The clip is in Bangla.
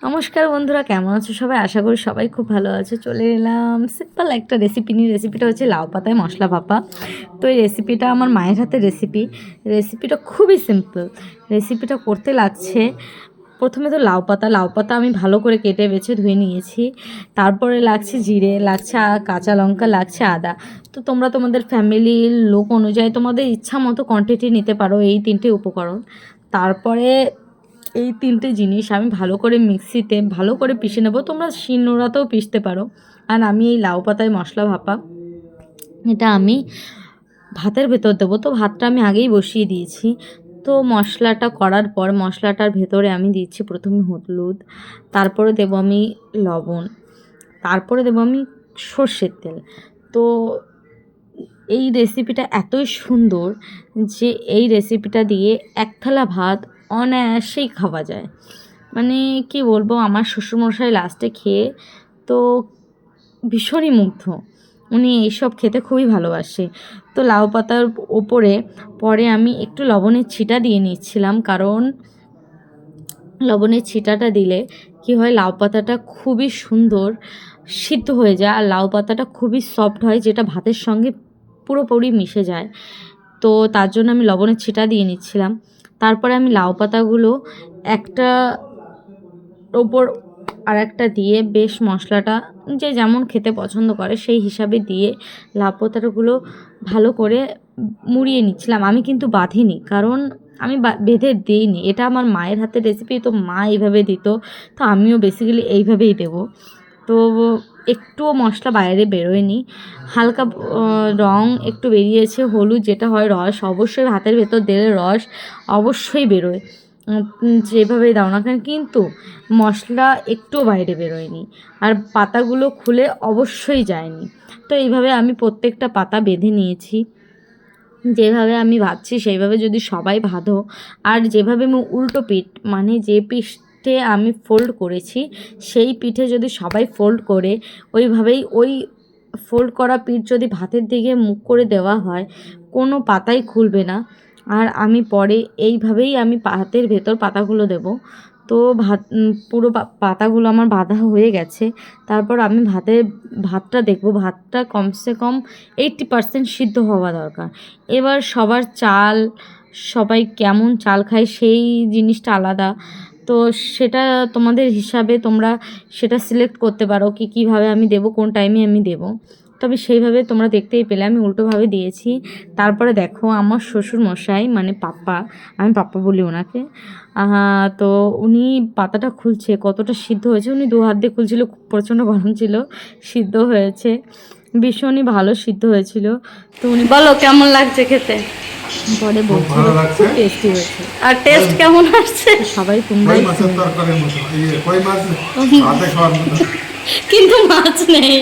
নমস্কার বন্ধুরা, কেমন আছো সবাই? আশা করি সবাই খুব ভালো আছে। চলে এলাম সিম্পল একটা রেসিপি নিয়ে। রেসিপিটা হচ্ছে লাউ পাতায় মশলা ভাপা। তো এই রেসিপিটা আমার মায়ের হাতের রেসিপিটা খুবই সিম্পল। রেসিপিটা করতে লাগছে, প্রথমে তো লাউ পাতা আমি ভালো করে কেটে বেছে ধুয়ে নিয়েছি। তারপরে লাগছে জিরে, লাগছে কাঁচা লঙ্কা, লাগছে আদা। তো তোমরা তোমাদের ফ্যামিলির লোক অনুযায়ী তোমাদের ইচ্ছা মতো কোয়ান্টিটি নিতে পারো এই তিনটে উপকরণ। তারপরে এই তিনটে জিনিস আমি ভালো করে মিক্সিতে ভালো করে পিষে নেব। তোমরা শিলনোড়াতেও পিষতে পারো। আর আমি এই লাউ পাতায় মশলা ভাপা, এটা আমি ভাতের ভেতর দেবো। তো ভাতটা আমি আগেই বসিয়ে দিয়েছি। তো মশলাটা করার পর মশলাটার ভেতরে আমি দিচ্ছি প্রথমে হলুদ, তারপরে দেবো আমি লবণ, তারপরে দেবো আমি সর্ষের তেল। তো এই রেসিপিটা এতই সুন্দর যে এই রেসিপিটা দিয়ে এক থালা ভাত অনায়াসেই খাওয়া যায়। মানে কি বলবো, আমার শ্বশুরমশাই লাস্টে খেয়ে তো ভীষণই মুগ্ধ। উনি এইসব খেতে খুবই ভালোবাসে। তো লাউ পাতার ওপরে পরে আমি একটু লবণের ছিটা দিয়ে নিচ্ছিলাম, কারণ লবণের ছিটাটা দিলে কি হয়, লাউ পাতাটা খুবই সুন্দর সিদ্ধ হয়ে যায় আর লাউ পাতাটা খুবই সফট হয়, যেটা ভাতের সঙ্গে পুরোপুরি মিশে যায়। তো তার জন্য আমি লবণের ছিটা দিয়ে নিচ্ছিলাম। তারপরে আমি লাউ পাতাগুলো একটা ওপর আর একটা দিয়ে বেশ মশলাটা যে যেমন খেতে পছন্দ করে সেই হিসাবে দিয়ে লাউ পাতাগুলো ভালো করে মুড়িয়ে নিচ্ছিলাম। আমি কিন্তু বাঁধিনি, কারণ আমি বেঁধে দিইনি। এটা আমার মায়ের হাতের রেসিপি, তো মা এইভাবে দিত, তো আমিও বেসিক্যালি এইভাবেই দেবো। তো একটুও মশলা বাইরে বেরোয়নি, হালকা রং একটু বেরিয়েছে, হলুদ যেটা হয়, রস অবশ্যই ভাতের ভেতর দিলে রস অবশ্যই বেরোয়, যেভাবেই দাও না কেন, কিন্তু মশলা একটুও বাইরে বেরোয়নি আর পাতাগুলো খুলে অবশ্যই যায়নি। তো এইভাবে আমি প্রত্যেকটা পাতা বেঁধে নিয়েছি। যেভাবে আমি ভাবছি সেইভাবে যদি সবাই বাঁধো, আর যেভাবে আমি উল্টো পিঠ, মানে যে পিঠে আমি ফোল্ড করেছি সেই পিঠে যদি সবাই ফোল্ড করে ওইভাবেই ওই ফোল্ড করা পিঠ যদি ভাতের দিকে মুখ করে দেওয়া হয়, কোনো পাতাই খুলবে না। আর আমি পরে এইভাবেই আমি ভাতের ভেতর পাতাগুলো দেব। তো পুরো পাতাগুলো আমার বাঁধা হয়ে গেছে। তারপর আমি ভাতটা দেখব, ভাতটা কমসে কম 80% সিদ্ধ হওয়া দরকার। এবার সবার চাল, সবাই কেমন চাল খায় সেই জিনিসটা আলাদা। তো সেটা তোমাদের হিসাবে তোমরা সেটা সিলেক্ট করতে পারো কীভাবে আমি দেবো, কোন টাইমে আমি দেবো। তবে সেইভাবে তোমরা দেখতেই পেলে আমি উল্টোভাবে দিয়েছি। তারপরে দেখো আমার শ্বশুরমশাই, মানে পাপ্পা, আমি পাপ্পা বলি ওনাকে, তো উনি পাতাটা খুলছে, কতটা সিদ্ধ হয়েছে উনি 2 হাত দিয়ে খুলছিল, প্রচণ্ড গরম ছিল। সিদ্ধ হয়েছে, ভীষণই ভালো সিদ্ধ হয়েছিল। তো উনি বলো কেমন লাগছে খেতে, পরে বলছিল খুব টেস্টি হয়েছে। আর টেস্ট কেমন আসছে সবাই তোমরাই কিন্তু মাছ নেই।